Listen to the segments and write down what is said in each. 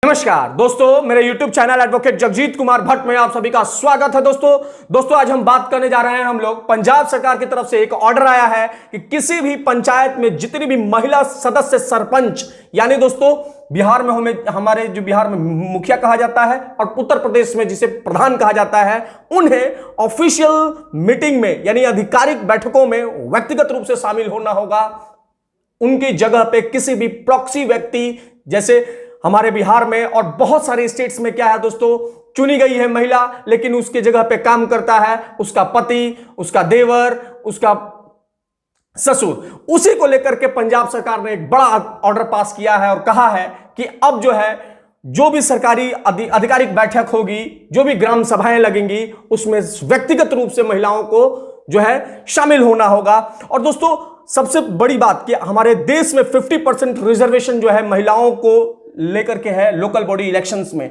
नमस्कार दोस्तों, मेरे YouTube channel advocate Jagjit Kumar Bhatt में आप सभी का स्वागत है। दोस्तों आज हम बात करने जा रहे हैं। हम लोग पंजाब सरकार की तरफ से एक ऑर्डर आया है कि किसी भी पंचायत में जितनी भी महिला सदस्य सरपंच, यानी दोस्तों बिहार में हमारे जो बिहार में मुखिया कहा जाता है और उत्तर प्रदेश में जिसे प्रधान कहा जाता है, उन्हें ऑफिशियल मीटिंग में यानी आधिकारिक बैठकों में व्यक्तिगत रूप से शामिल होना होगा। उनकी जगह पे किसी भी प्रॉक्सी व्यक्ति, जैसे हमारे बिहार में और बहुत सारे स्टेट्स में क्या है दोस्तों, चुनी गई है महिला लेकिन उसके जगह पे काम करता है उसका पति, उसका देवर, उसका ससुर। उसी को लेकर के पंजाब सरकार ने एक बड़ा ऑर्डर पास किया है और कहा है कि अब जो है जो भी सरकारी आधिकारिक बैठक होगी, जो भी ग्राम सभाएं लगेंगी, उसमें व्यक्तिगत रूप से महिलाओं को जो है शामिल होना होगा। और दोस्तों सबसे बड़ी बात कि हमारे देश में 50% रिजर्वेशन जो है महिलाओं को लेकर के है लोकल बॉडी इलेक्शंस में।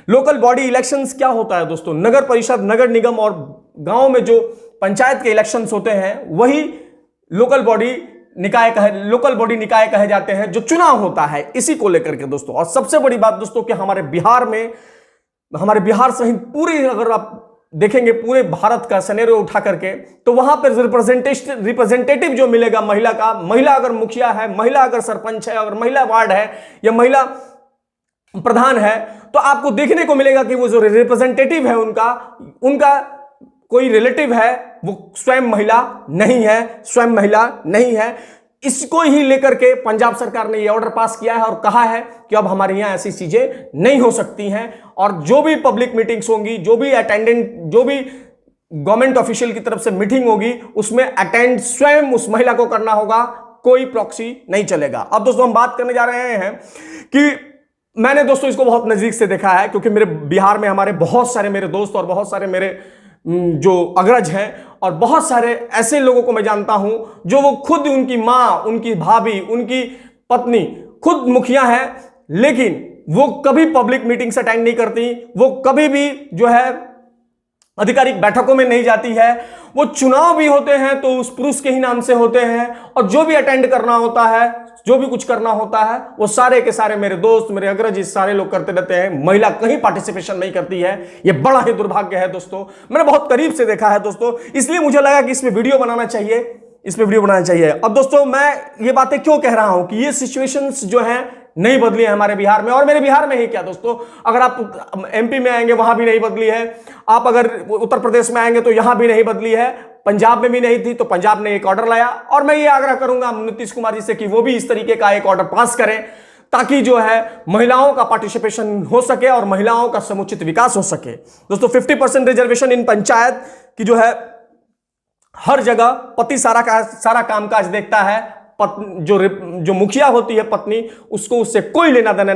लोकल बॉडी इलेक्शंस क्या होता है दोस्तों? नगर परिषद, नगर निगम और गांव में जो पंचायत के इलेक्शंस होते हैं वही लोकल बॉडी निकाय कहे जाते हैं, जो चुनाव होता है इसी को लेकर के दोस्तों। और सबसे बड़ी बात दोस्तों कि हमारे बिहार सहित पूरी, अगर आप देखेंगे पूरे भारत का सिनेरियो उठा करके, तो वहां पर रिप्रेजेंटेटिव जो मिलेगा महिला का, महिला अगर मुखिया है, महिला अगर सरपंच है, अगर महिला वार्ड है या महिला प्रधान है, तो आपको देखने को मिलेगा कि वो जो रिप्रेजेंटेटिव है उनका कोई रिलेटिव है, वो स्वयं महिला नहीं है। इसको ही लेकर के पंजाब सरकार ने ये ऑर्डर पास किया है और कहा है कि अब हमारे यहां ऐसी चीजें नहीं हो सकती हैं और जो भी पब्लिक मीटिंग्स होंगी, जो भी गवर्नमेंट ऑफिशियल की तरफ से मीटिंग होगी, उसमें अटेंड स्वयं उस महिला को करना होगा, कोई प्रॉक्सी नहीं चलेगा। अब दोस्तों हम बात करने जा रहे हैं कि मैंने दोस्तों इसको बहुत नजदीक से देखा है, क्योंकि मेरे बिहार में हमारे बहुत सारे मेरे दोस्त और बहुत सारे मेरे जो अग्रज हैं और बहुत सारे ऐसे लोगों को मैं जानता हूं जो वो खुद, उनकी मां, उनकी भाभी, उनकी पत्नी खुद मुखिया है, लेकिन वो कभी पब्लिक मीटिंग्स अटेंड नहीं करती, वो कभी भी जो है आधिकारिक बैठकों में नहीं जाती है। वो चुनाव भी होते हैं तो उस पुरुष के ही नाम से होते हैं और जो भी अटेंड करना होता है, जो भी कुछ करना होता है, वो सारे के सारे मेरे दोस्त, मेरे अग्रज, सारे लोग करते रहते हैं। महिला कहीं पार्टिसिपेशन नहीं करती है। ये बड़ा ही दुर्भाग्य है दोस्तों। मैंने बहुत करीब से देखा है दोस्तों, इसलिए मुझे लगा कि इसमें वीडियो बनाना चाहिए। अब दोस्तों मैं ये बातें क्यों कह रहा हूं कि ये सिचुएशंस जो हैं नहीं बदली है हमारे बिहार में, और मेरे बिहार में ही क्या दोस्तों, अगर आप एमपी में आएंगे वहां भी नहीं बदली है, आप अगर उत्तर प्रदेश में आएंगे तो यहां भी नहीं बदली है, पंजाब में भी नहीं थी, तो पंजाब ने एक ऑर्डर लाया। और मैं ये आग्रह करूंगा नीतीश कुमार जी से कि वो भी इस तरीके का एक ऑर्डर पास करें ताकि जो है महिलाओं का पार्टिसिपेशन हो सके और महिलाओं का समुचित विकास हो सके। दोस्तों 50% रिजर्वेशन इन पंचायत की जो है, हर जगह पति सारा कामकाज देखता है, जो मुखिया होती है पत्नी, उसको उससे कोई लेना देना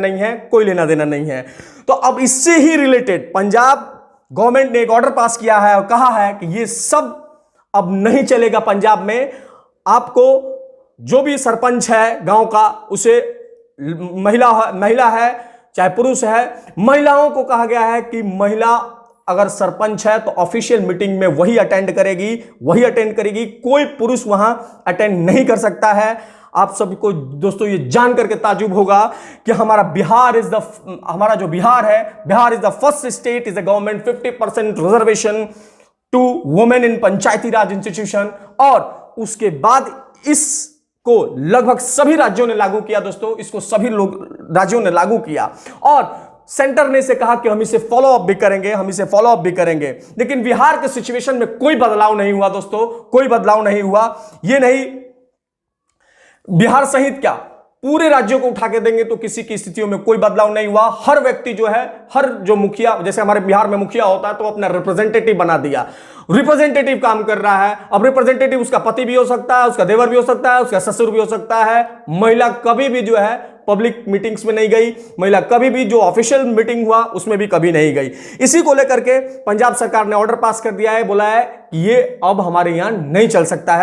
नहीं है। तो अब इससे ही रिलेटेड पंजाब गवर्नमेंट ने एक ऑर्डर पास किया है और कहा है कि ये सब अब नहीं चलेगा। पंजाब में आपको जो भी सरपंच है गांव का, उसे महिला है चाहे पुरुष है, महिलाओं को कहा गया है कि महिला अगर सरपंच है तो ऑफिशियल मीटिंग में वही अटेंड करेगी, कोई पुरुष वहां अटेंड नहीं कर सकता है। आप सबको दोस्तों ये जान करके ताजुब होगा कि हमारा Bihar is the first state is the government 50% reservation to women in Panchayati Raj institution, और उसके बाद इसको लगभग सभी राज्यों ने लागू किया दोस्तों, इसको सभी राज्यों ने लागू किया और सेंटर ने इसे कहा कि हम इसे फॉलो अप भी करेंगे। लेकिन बिहार के सिचुएशन में कोई बदलाव नहीं हुआ दोस्तों, कोई बदलाव नहीं हुआ। ये नहीं, बिहार सहित क्या पूरे राज्यों को उठा के देंगे तो किसी की स्थितियों में कोई बदलाव नहीं हुआ। हर व्यक्ति जो है, जो मुखिया, जैसे हमारे बिहार में मुखिया होता है तो अपना रिप्रेजेंटेटिव बना दिया, रिप्रेजेंटेटिव काम कर रहा है। अब रिप्रेजेंटेटिव उसका पति भी हो सकता है, उसका देवर भी हो सकता है, उसका ससुर भी हो सकता है। महिला कभी भी जो है पब्लिक मीटिंग्स में नहीं गई, महिला कभी भी जो ऑफिशियल मीटिंग हुआ उसमें भी कभी नहीं गई। इसी को लेकर के पंजाब सरकार ने ऑर्डर पास कर दिया है, बोला है कि ये अब हमारे यहां नहीं चल सकता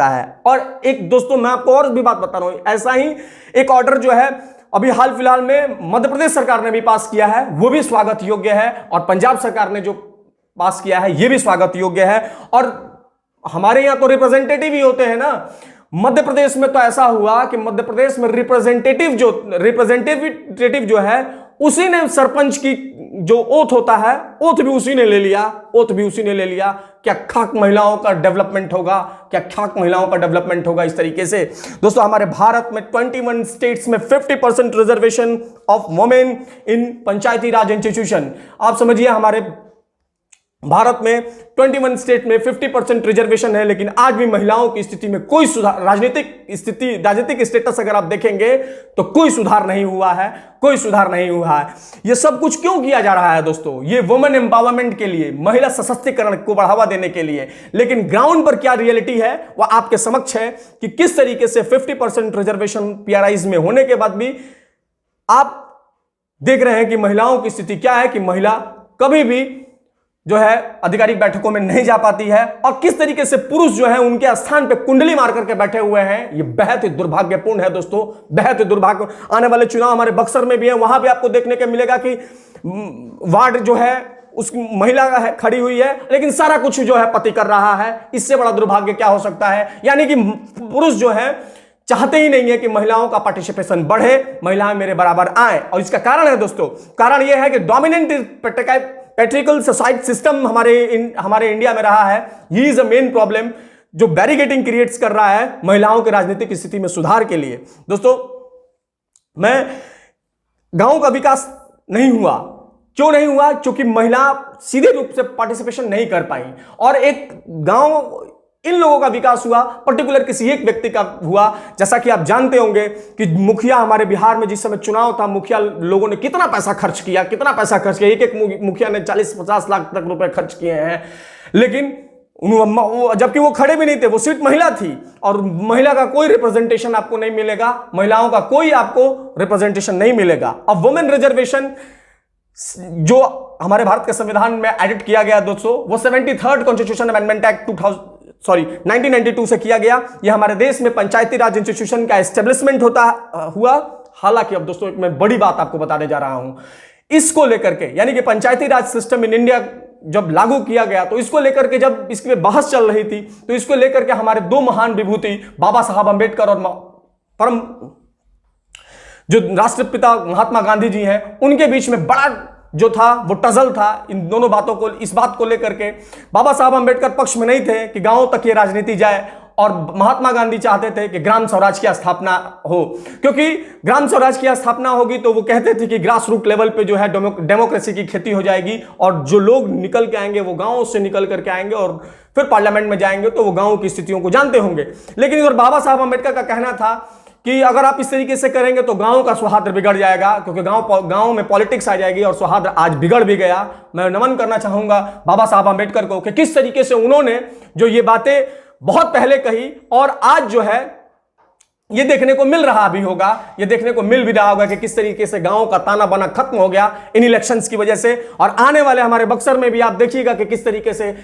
है। और एक दोस्तों मैं आपको और भी बात बता रहा हूं, ऐसा ही एक ऑर्डर जो है अभी हाल फिलहाल में मध्य प्रदेश सरकार ने भी पास किया है, वो भी स्वागत योग्य है, और पंजाब सरकार ने जो पास किया है ये भी स्वागत योग्य है। और हमारे यहां तो रिप्रेजेंटेटिव ही होते हैं ना, मध्य प्रदेश में तो ऐसा हुआ कि मध्य प्रदेश में रिप्रेजेंटेटिव जो है उसी ने सरपंच की जो ओथ होता है, ओथ भी उसी ने ले लिया, ओथ भी उसी ने ले लिया। क्या खाक महिलाओं का डेवलपमेंट होगा? क्या खाक महिलाओं का डेवलपमेंट होगा इस तरीके से? दोस्तों, हमारे भारत में 21 स्टेट्स में 50% reservation of women in Panchayati Raj institution. आप समझिए, हमारे भारत में 21 स्टेट में 50% रिजर्वेशन है, लेकिन आज भी महिलाओं की स्थिति में कोई सुधार, राजनीतिक स्टेटस अगर आप देखेंगे तो कोई सुधार नहीं हुआ है, कोई सुधार नहीं हुआ है। यह सब कुछ क्यों किया जा रहा है दोस्तों? ये वुमेन एम्पावरमेंट के लिए, महिला सशक्तिकरण को बढ़ावा देने के लिए। लेकिन ग्राउंड पर क्या रियलिटी है वह आपके समक्ष है कि किस तरीके से 50% रिजर्वेशन पीआरआईज में होने के बाद भी आप देख रहे हैं कि महिलाओं की स्थिति क्या है, कि महिला कभी भी जो है आधिकारिक बैठकों में नहीं जा पाती है, और किस तरीके से पुरुष जो है उनके स्थान पे कुंडली मार करके बैठे हुए हैं। ये बेहद ही दुर्भाग्यपूर्ण है दोस्तों, बेहद ही दुर्भाग्य। आने वाले चुनाव हमारे बक्सर में भी है, वहां भी आपको देखने को मिलेगा कि वार्ड जो है उस महिला खड़ी हुई है, लेकिन सारा कुछ जो है पति कर रहा है। इससे बड़ा दुर्भाग्य क्या हो सकता है? यानी कि पुरुष जो है चाहते ही नहीं है कि महिलाओं का पार्टिसिपेशन बढ़े, महिलाएं मेरे बराबर आए। और इसका कारण है दोस्तों, कारण यह है कि डोमिनेंट पैट्रिकल सोसाइटी सिस्टम हमारे इंडिया में रहा है। He is a main problem जो बैरिकेडिंग क्रिएट्स कर रहा है महिलाओं की राजनीतिक स्थिति में सुधार के लिए। दोस्तों, मैं गांव का विकास नहीं हुआ, क्यों नहीं हुआ? क्योंकि महिला सीधे रूप से पार्टिसिपेशन नहीं कर पाई। और एक गांव, इन लोगों का विकास हुआ, पर्टिकुलर किसी एक व्यक्ति का हुआ। जैसा कि आप जानते होंगे कि मुखिया, हमारे बिहार में जिस समय चुनाव था, मुखिया लोगों ने कितना पैसा खर्च किया, कितना पैसा खर्च किया। एक एक मुखिया ने 40-50 लाख तक रुपए खर्च किए हैं, लेकिन जबकि वो खड़े भी नहीं थे, वो सीट महिला थी, और महिला का कोई रिप्रेजेंटेशन आपको नहीं मिलेगा, महिलाओं का कोई आपको रिप्रेजेंटेशन नहीं मिलेगा। अब वुमेन रिजर्वेशन जो हमारे भारत के संविधान में एडिट किया गया दोस्तों, वो 73rd कॉन्स्टिट्यूशन अमेंडमेंट एक्ट 1992 से किया गया। यह हमारे देश में पंचायती राज इंस्टीट्यूशन का एस्टेब्लिशमेंट हुआ। हालांकि अब दोस्तों एक मैं बड़ी बात आपको बताने जा रहा हूं, इसको लेकर के, यानी कि पंचायती राज सिस्टम इन इंडिया जब लागू किया गया, तो इसको लेकर के जब इसकी बहस चल रही थी, तो इसको लेकर के हमारे दो महान विभूति बाबा साहब अंबेडकर और परम जो राष्ट्रपिता महात्मा गांधी जी हैं, उनके बीच में बड़ा जो था वो टजल था इन दोनों बातों को। इस बात को लेकर के बाबा साहब अंबेडकर पक्ष में नहीं थे कि गांवों तक ये राजनीति जाए, और महात्मा गांधी चाहते थे कि ग्राम स्वराज की स्थापना हो, क्योंकि ग्राम स्वराज की स्थापना होगी तो वो कहते थे कि ग्रास रूट लेवल पे जो है डेमोक्रेसी की खेती हो जाएगी, और जो लोग निकल के आएंगे वो गांवों से निकल करके आएंगे और फिर पार्लियामेंट में जाएंगे, तो वो गांवों की स्थितियों को जानते होंगे। लेकिन इधर बाबा साहब अंबेडकर का कहना था कि अगर आप इस तरीके से करेंगे तो गांव का सौहार्द बिगड़ जाएगा, क्योंकि गांव में पॉलिटिक्स आ जाएगी, और सौहार्द आज बिगड़ भी गया। मैं नमन करना चाहूंगा बाबा साहब अंबेडकर को कि किस तरीके से उन्होंने जो ये बातें बहुत पहले कही, और आज जो है ये देखने को मिल रहा भी होगा, ये देखने को मिल भी रहा होगा कि किस तरीके से गांव का ताना बाना खत्म हो गया इन इलेक्शंस की वजह से। और आने वाले हमारे बक्सर में भी आप देखिएगा कि किस तरीके से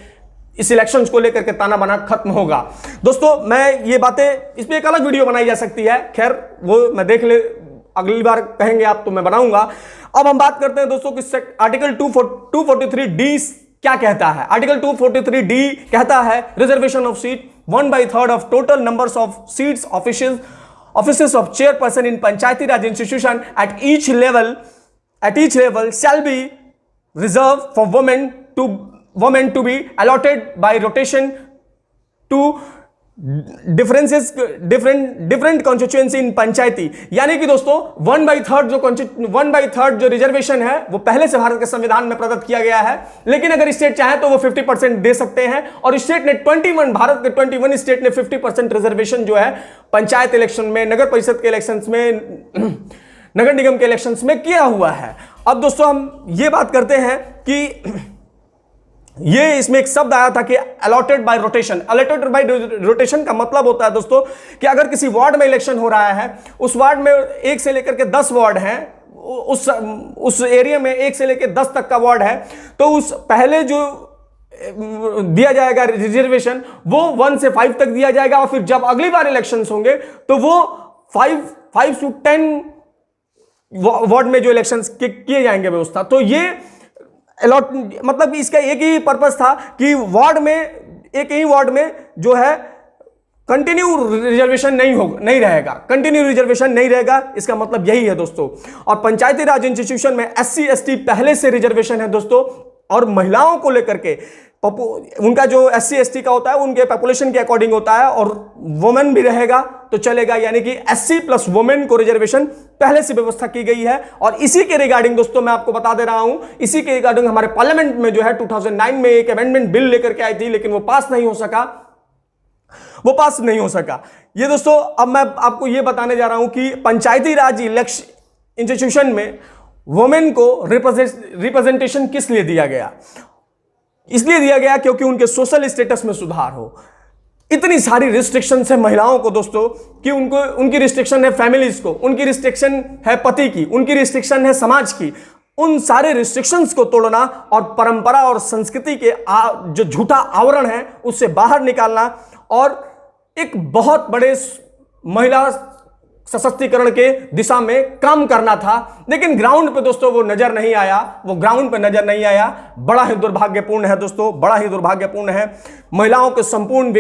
इस इलेक्शंस को लेकर के ताना बाना खत्म होगा। दोस्तों, मैं ये बातें, इस पे एक अलग वीडियो बनाई जा सकती है, खैर वो मैं देख ले, अगली बार कहेंगे आप तो मैं बनाऊंगा। अब हम बात करते हैं दोस्तों कि आर्टिकल 243D क्या कहता है। आर्टिकल 243D कहता है reservation of seat 1/3 of total numbers of seats offices of chairperson in Panchayati Raj institution at each level shall be reserve for women to be allotted by rotation to different constituency in पंचायती। यानी कि दोस्तों 1/3 जो reservation है वो पहले से भारत के संविधान में प्रदत्त किया गया है, लेकिन अगर स्टेट चाहे तो वो 50% दे सकते हैं। और स्टेट ने भारत के 21 स्टेट ने 50% रिजर्वेशन जो है पंचायत इलेक्शन में, नगर परिषद के इलेक्शंस में, नगर निगम के इलेक्शंस में किया हुआ है। अब दोस्तों हम ये बात करते हैं कि ये इसमें एक शब्द आया था कि allotted bye rotation. Allotted bye rotation का मतलब होता है दोस्तों कि अगर किसी वार्ड में इलेक्शन हो रहा है, उस वार्ड में 1 से लेकर के 10 वार्ड हैं, उस एरिया में 1 से लेकर 10 तक का वार्ड है, तो उस पहले जो दिया जाएगा रिजर्वेशन वो 1 से 5 तक दिया जाएगा, और फिर जब अगली बार इलेक्शंस होंगे तो वो 5 से 10 वार्ड में जो इलेक्शंस किए जाएंगे व्यवस्था। तो ये मतलब इसका एक ही पर्पस था कि एक ही वार्ड में जो है कंटिन्यू रिजर्वेशन नहीं रहेगा, कंटिन्यू रिजर्वेशन नहीं रहेगा, इसका मतलब यही है दोस्तों। और पंचायती राज इंस्टीट्यूशन में SC ST पहले से रिजर्वेशन है दोस्तों, और महिलाओं को लेकर के उनका जो SC ST का होता है उनके पॉपुलेशन के अकॉर्डिंग होता है, और वुमेन भी रहेगा तो चलेगा, यानी कि SC प्लस वुमेन को रिजर्वेशन पहले से व्यवस्था की गई है। और इसी के रिगार्डिंग दोस्तों मैं आपको बता दे रहा हूं, इसी के रिगार्डिंग हमारे पार्लियामेंट में जो है 2009 में एक अमेंडमेंट बिल लेकर के आई थी, लेकिन वो पास नहीं हो सका, ये दोस्तों। अब मैं आपको ये बताने जा रहा हूं कि पंचायती राज इंस्टीट्यूशन में वुमेन को रिप्रेजेंटेशन किस लिए दिया गया? इसलिए दिया गया क्योंकि उनके सोशल स्टेटस में सुधार हो। इतनी सारी रिस्ट्रिक्शन है महिलाओं को दोस्तों कि उनकी रिस्ट्रिक्शन है फैमिलीज को, उनकी रिस्ट्रिक्शन है पति की, उनकी रिस्ट्रिक्शन है समाज की। उन सारे रिस्ट्रिक्शंस को तोड़ना और परंपरा और संस्कृति के जो झूठा आवरण है उससे बाहर निकालना, और एक बहुत बड़े महिला सशक्तिकरण के दिशा में काम करना था। लेकिन ग्राउंड पे दोस्तों वो नजर नहीं आया, बड़ा ही दुर्भाग्यपूर्ण है दोस्तों, बड़ा ही दुर्भाग्यपूर्ण है। महिलाओं के संपूर्ण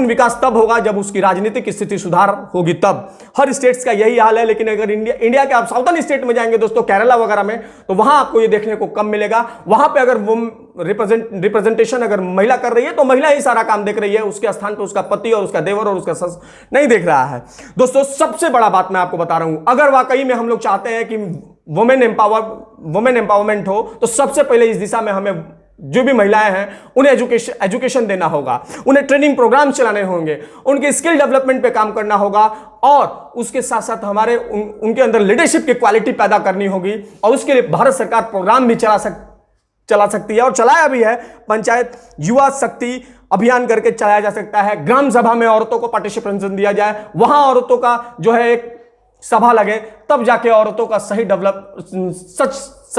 विकास तब होगा जब उसकी राजनीतिक स्थिति सुधार होगी, तब। हर स्टेट्स का यही हाल है। लेकिन अगर इंडिया के आप साउथर्न स्टेट में जाएंगे दोस्तों, केरला वगैरह में, तो वहां आपको ये देखने को कम मिलेगा। वहां पे अगर वो रिप्रेजेंटेशन अगर महिला कर रही है तो महिला ही सारा काम देख रही है, उसके स्थान पे उसका पति और उसका देवर और उसका सस नहीं देख रहा है दोस्तों। सबसे बड़ा बात मैं आपको बता रहा हूं, अगर वाकई में हम लोग चाहते हैं कि वुमेन एम्पावरमेंट हो, तो सबसे पहले इस दिशा में हमें जो भी महिलाएं हैं उन्हें एजुकेशन देना होगा, उन्हें ट्रेनिंग प्रोग्राम चलाने होंगे, उनके स्किल डेवलपमेंट पे काम करना होगा, और उसके साथ साथ हमारे उनके अंदर लीडरशिप की क्वालिटी पैदा करनी होगी। और उसके लिए भारत सरकार प्रोग्राम भी चला सकती है, और चलाया भी है। पंचायत युवा शक्ति अभियान करके चलाया जा सकता है। ग्राम सभा में औरतों को पार्टिसिपेशन दिया जाए, वहां औरतों का जो है एक सभा लगे, तब जाके औरतों का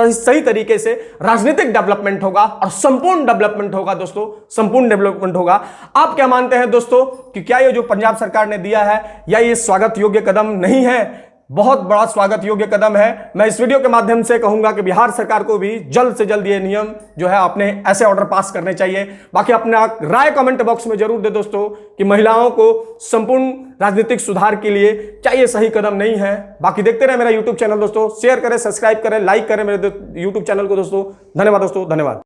सही तरीके से राजनीतिक डेवलपमेंट होगा और संपूर्ण डेवलपमेंट होगा दोस्तों, संपूर्ण डेवलपमेंट होगा। आप क्या मानते हैं दोस्तों कि क्या ये जो पंजाब सरकार ने दिया है, या ये स्वागत योग्य कदम नहीं है? बहुत बड़ा स्वागत योग्य कदम है। मैं इस वीडियो के माध्यम से कहूंगा कि बिहार सरकार को भी जल्द से जल्द ये नियम जो है अपने ऐसे ऑर्डर पास करने चाहिए। बाकी अपना राय कमेंट बॉक्स में जरूर दे दोस्तों कि महिलाओं को संपूर्ण राजनीतिक सुधार के लिए क्या ये सही कदम नहीं है। बाकी देखते रहे मेरा यूट्यूब चैनल दोस्तों, शेयर करें, सब्सक्राइब करें, लाइक करें मेरे यूट्यूब चैनल को दोस्तों। धन्यवाद दोस्तों, धन्यवाद।